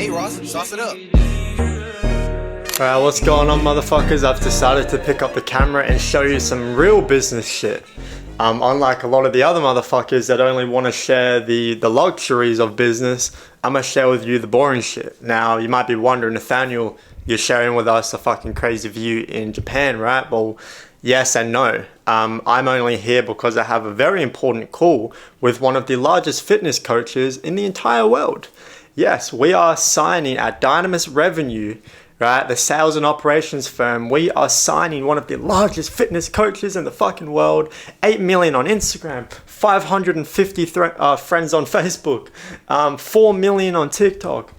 Hey Ross, sauce it up. Alright, what's going on, motherfuckers? I've decided to pick up the camera and show you some real business shit. Unlike a lot of the other motherfuckers that only want to share the luxuries of business, I'm gonna share with you the boring shit. Now, you might be wondering, Nathaniel, you're sharing with us a fucking crazy view in Japan, right? Well, yes and no. I'm only here because I have a very important call with one of the largest fitness coaches in the entire world. Yes, we are signing at DynamisRev, right, the sales and operations firm. We are signing one of the largest fitness coaches in the fucking world. 8 million on Instagram, 550 friends on Facebook, 4 million on TikTok.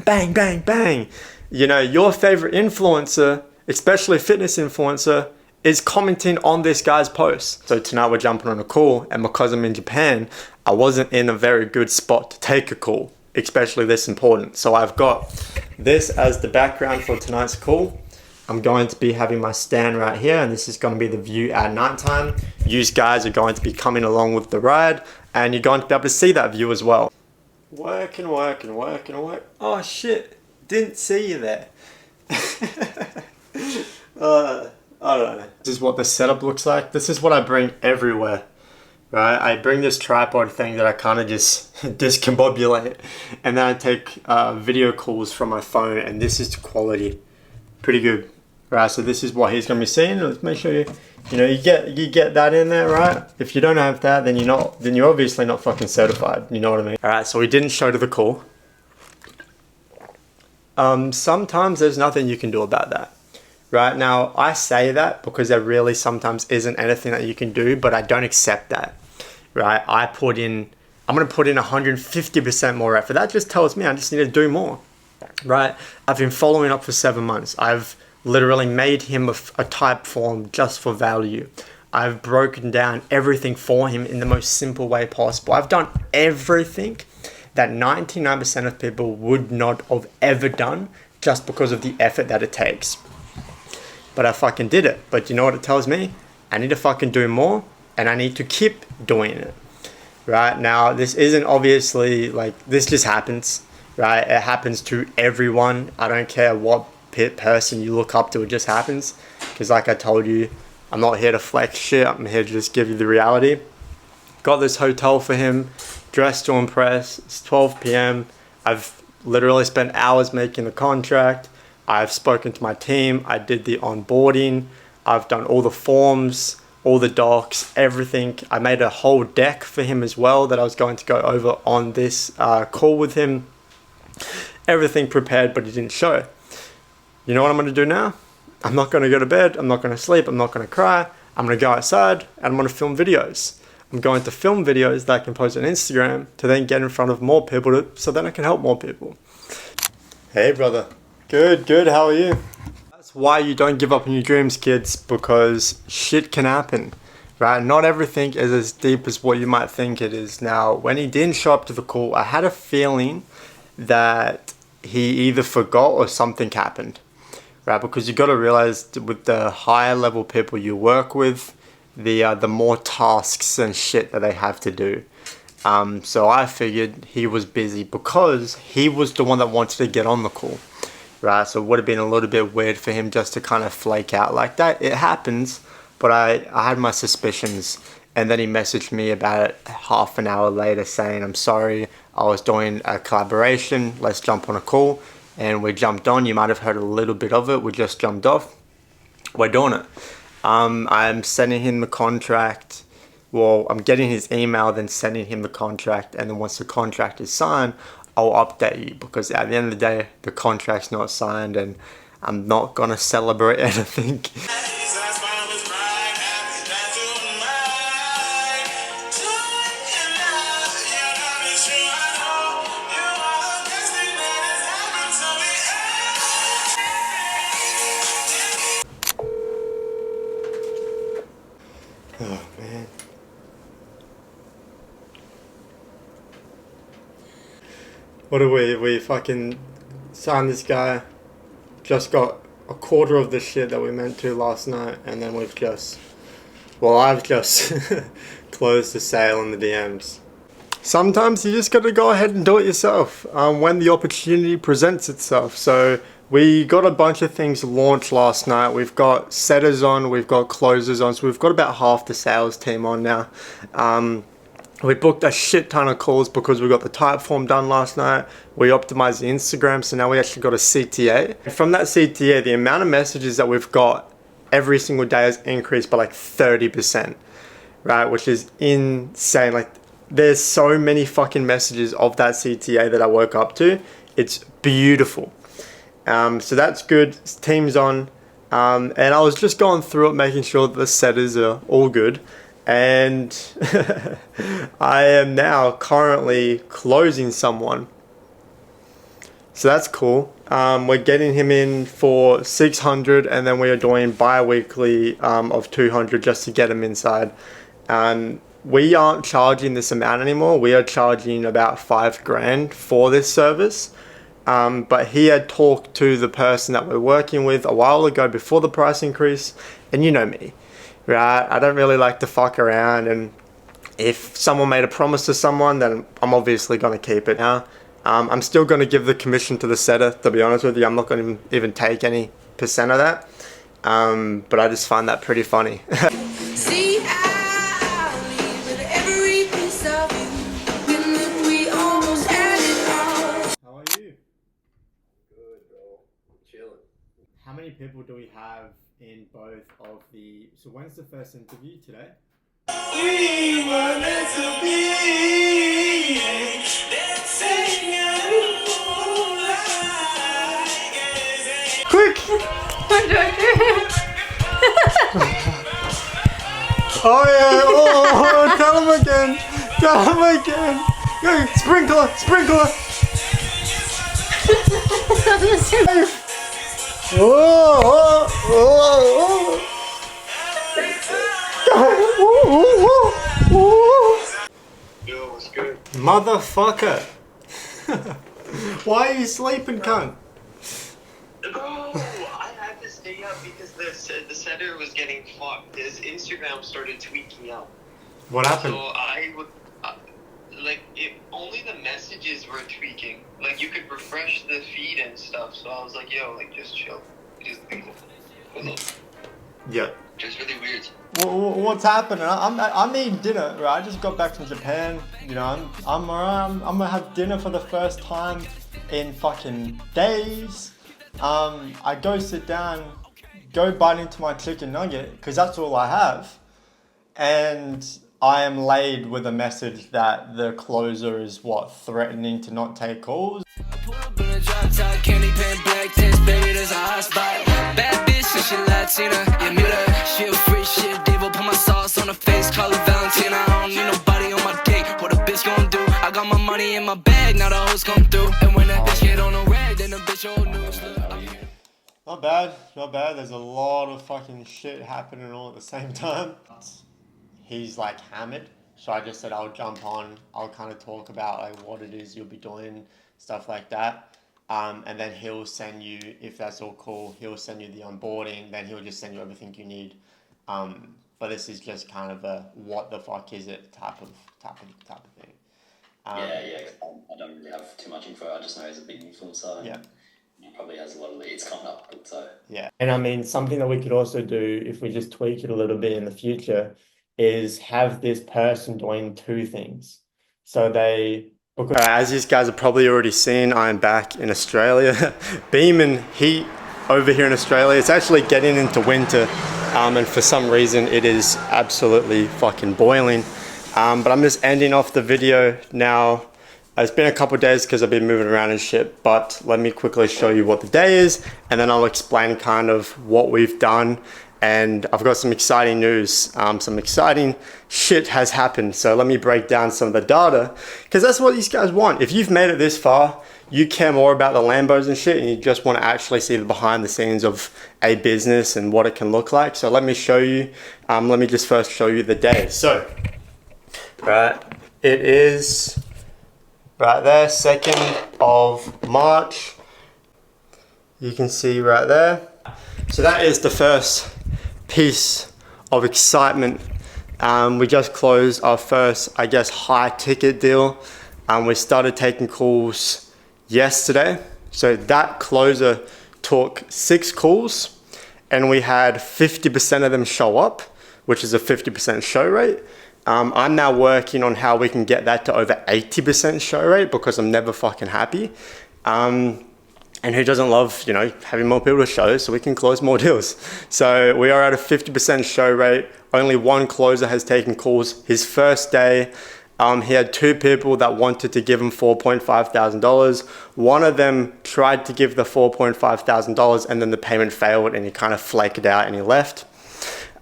Bang, bang, bang. You know, your favorite influencer, especially fitness influencer, is commenting on this guy's post. So tonight we're jumping on a call, and because I'm in Japan, I wasn't in a very good spot to take a call, especially this important. So I've got this as the background for tonight's call. I'm going to be having my stand right here, and this is going to be the view at nighttime. You guys are going to be coming along with the ride, and you're going to be able to see that view as well. Work. Oh shit, didn't see you there. I don't know. This is what the setup looks like. This is what I bring everywhere. Right, I bring this tripod thing that I kind of just discombobulate, and then I take video calls from my phone, and this is quality, pretty good. Right, so this is what he's gonna be seeing. Let's make sure you get that in there, right? If you don't have that, then you're obviously not fucking certified. You know what I mean? All right, so we didn't show to the call. Sometimes there's nothing you can do about that. Right, now, I say that because there really sometimes isn't anything that you can do, but I don't accept that. Right, I'm going to put in 150% more effort. That just tells me I just need to do more. Right, I've been following up for 7 months. I've literally made him a type form just for value. I've broken down everything for him in the most simple way possible. I've done everything that 99% of people would not have ever done just because of the effort that it takes. But I fucking did it. But you know what it tells me? I need to fucking do more, and I need to keep doing it. Right, now, this isn't obviously like, this just happens. Right, it happens to everyone. I don't care what person you look up to, it just happens. Because like I told you, I'm not here to flex shit. I'm here to just give you the reality. Got this hotel for him, dressed to impress. It's 12 p.m. I've literally spent hours making the contract. I've spoken to my team, I did the onboarding, I've done all the forms, all the docs, everything. I made a whole deck for him as well that I was going to go over on this call with him. Everything prepared, but he didn't show. You know what I'm going to do now? I'm not going to go to bed, I'm not going to sleep, I'm not going to cry. I'm going to go outside and I'm going to film videos. I'm going to film videos that I can post on Instagram to then get in front of more people so then I can help more people. Hey brother. Good, how are you? That's why you don't give up on your dreams, kids, because shit can happen, right? Not everything is as deep as what you might think it is. Now, when he didn't show up to the call, I had a feeling that he either forgot or something happened, right? Because you got to realize with the higher level people you work with, the more tasks and shit that they have to do. So I figured he was busy because he was the one that wanted to get on the call. Right, so it would have been a little bit weird for him just to kind of flake out like that. It happens, but I had my suspicions, and then he messaged me about it half an hour later saying, I'm sorry, I was doing a collaboration, let's jump on a call, and we jumped on. You might have heard a little bit of it, we just jumped off. We're doing it. I'm sending him the contract. Well, I'm getting his email, then sending him the contract, and then once the contract is signed, I'll update you, because at the end of the day, the contract's not signed and I'm not gonna celebrate anything. Oh man. What do we fucking signed this guy, just got a quarter of the shit that we meant to last night, and then I've just closed the sale in the DMs. sometimes you just got to go ahead and do it yourself when the opportunity presents itself. So we got a bunch of things launched last night. We've got setters on, we've got closers on, so we've got about half the sales team on now. We booked a shit ton of calls because we got the type form done last night. We optimized the Instagram, so now we actually got a CTA. And from that CTA, the amount of messages that we've got every single day has increased by like 30%, right? Which is insane. Like, there's so many fucking messages of that CTA that I woke up to. It's beautiful. So that's good. Team's on. And I was just going through it, making sure that the setters are all good. And I am now currently closing someone. So that's cool. We're getting him in for 600, and then we are doing bi-weekly of 200 just to get him inside. We aren't charging this amount anymore. We are charging about $5,000 for this service. But he had talked to the person that we're working with a while ago before the price increase, and you know me, right? I don't really like to fuck around, and if someone made a promise to someone, then I'm obviously going to keep it. Now, I'm still going to give the commission to the setter, to be honest with you. I'm not going to even take any percent of that, but I just find that pretty funny. See, I leave with every piece of you, and then we almost had it all. How are you? Good, bro. Chilling. How many people do we have in both of the... So when's the first interview today? We were meant to be dancing and Quick! Oh yeah! Oh, tell him again! Tell him again! Go, sprinkler! Sprinkler! Oh, oh, oh. Yo, what's good? Motherfucker! Why are you sleeping, cunt? Bro, I had to stay up because the setter was getting fucked. His Instagram started tweaking out. What happened? So I would, only the messages were tweaking. Like, you could refresh the feed and stuff. So I was like, yo, like, just chill. Just leave it. Yeah. Just really weird. What's happening? I'm eating dinner, right? I just got back from Japan. You know, I'm gonna have dinner for the first time in fucking days. I go sit down, go bite into my chicken nugget, because that's all I have. And I am laid with a message that the closer is threatening to not take calls. Bad bitch, and she Latina. Yeah, mute her. She a free shit diva. Put my sauce on her face, call her Valentina. I don't need nobody on my dick. What a bitch gon' do? I got my money in my bag, now the hoes come through. And when that bitch get on the rag, then the bitch old news. Not bad, not bad. There's a lot of fucking shit happening all at the same time. He's like hammered, so I just said I'll jump on. I'll kind of talk about like what it is you'll be doing, stuff like that. And then he'll send you, if that's all cool, he'll send you the onboarding, then he'll just send you everything you need. But this is just kind of a what the fuck is it type of thing. I don't really have too much info. I just know he's a big influencer. Yeah. He probably has a lot of leads coming up. So yeah. And I mean, something that we could also do if we just tweak it a little bit in the future is have this person doing two things. So as you guys have probably already seen, I'm back in Australia. Beaming heat over here in Australia. It's actually getting into winter, and for some reason it is absolutely fucking boiling. But I'm just ending off the video now. It's been a couple of days because I've been moving around and shit, but let me quickly show you what the day is, and then I'll explain kind of what we've done. And I've got some exciting news. Some exciting shit has happened. So let me break down some of the data, because that's what these guys want. If you've made it this far, you care more about the Lambos and shit, and you just want to actually see the behind the scenes of a business and what it can look like. So let me show you. Let me just first show you the day. So, right, it is right there, 2nd of March. You can see right there. So that is the first piece of excitement We just closed our first, I guess, high ticket deal. We started taking calls yesterday. So that closer took 6 calls and we had 50% of them show up, which is a 50% show rate. I'm now working on how we can get that to over 80% show rate because I'm never fucking happy. And who doesn't love, you know, having more people to show so we can close more deals. So we are at a 50% show rate. Only one closer has taken calls. His first day, he had 2 people that wanted to give him $4,500. One of them tried to give the $4,500 and then the payment failed and he kind of flaked out and he left.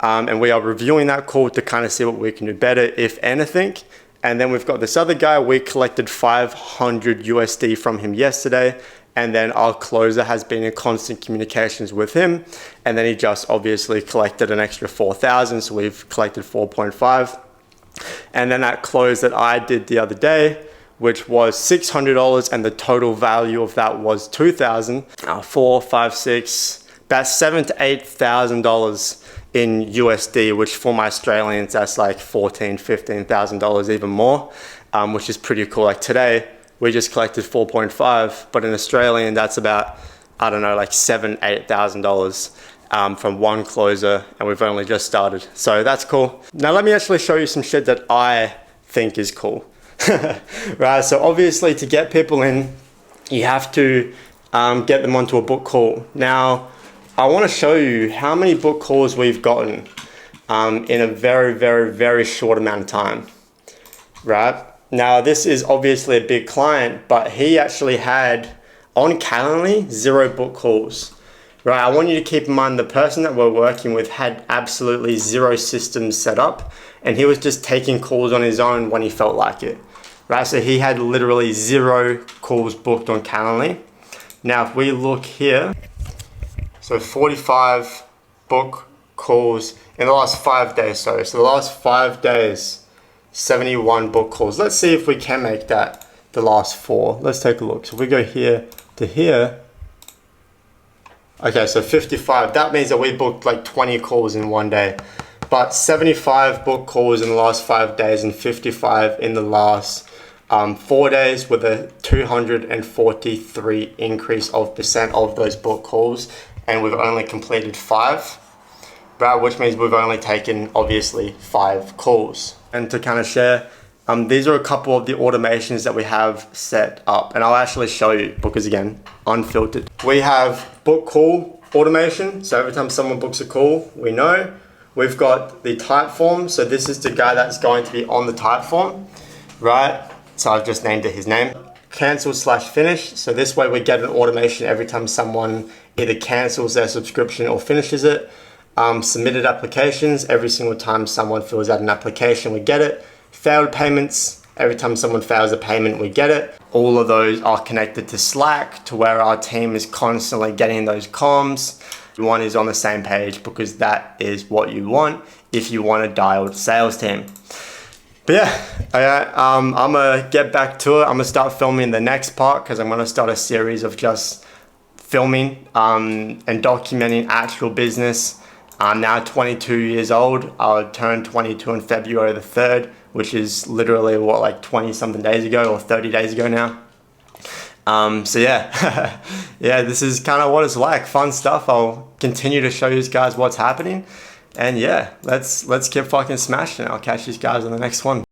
And we are reviewing that call to kind of see what we can do better, if anything. And then we've got this other guy, we collected 500 USD from him yesterday. And then our closer has been in constant communications with him. And then he just obviously collected an extra 4,000. So we've collected 4.5. And then that close that I did the other day, which was $600, and the total value of that was 2,000, 4, 5, 6, about $7,000 to $8,000 in USD, which for my Australians, that's like $14,000, $15,000 even more, which is pretty cool. Like today, we just collected 4.5, but in Australian, that's about, I don't know, like $7,000, $8,000 from one closer, and we've only just started. So that's cool. Now let me actually show you some shit that I think is cool. Right, so obviously to get people in, you have to get them onto a book call. Now, I wanna show you how many book calls we've gotten in a very, very, very short amount of time, right? Now, this is obviously a big client, but he actually had, on Calendly, 0 book calls, right? I want you to keep in mind the person that we're working with had absolutely 0 systems set up, and he was just taking calls on his own when he felt like it, right? So he had literally 0 calls booked on Calendly. Now, if we look here, so 45 book calls in the last 5 days, sorry. So the last 5 days, 71 book calls. Let's see if we can make that the last 4. Let's take a look. So if we go here to here, okay, so 55. That means that we booked like 20 calls in one day. But 75 book calls in the last 5 days and 55 in the last 4 days, with a 243 increase of percent of those book calls. And we've only completed 5, right? Which means we've only taken, obviously, 5 calls. And to kind of share, these are a couple of the automations that we have set up. And I'll actually show you because, again, unfiltered. We have book call automation. So every time someone books a call, we know. We've got the type form. So this is the guy that's going to be on the type form, right? So I've just named it his name. Cancel/finish. So this way we get an automation every time someone either cancels their subscription or finishes it. Submitted applications, every single time someone fills out an application, we get it. Failed payments, every time someone fails a payment, we get it. All of those are connected to Slack, to where our team is constantly getting those comms. Everyone is on the same page because that is what you want if you want a dialed sales team. But yeah, I'm gonna get back to it. I'm gonna start filming the next part because I'm gonna start a series of just filming and documenting actual business. I'm now 22 years old. I'll turn 22 on February the 3rd, which is literally what, like 20 something days ago or 30 days ago now. So yeah, yeah, this is kind of what it's like. Fun stuff. I'll continue to show you guys what's happening. And yeah, let's keep fucking smashing. I'll catch you guys on the next one.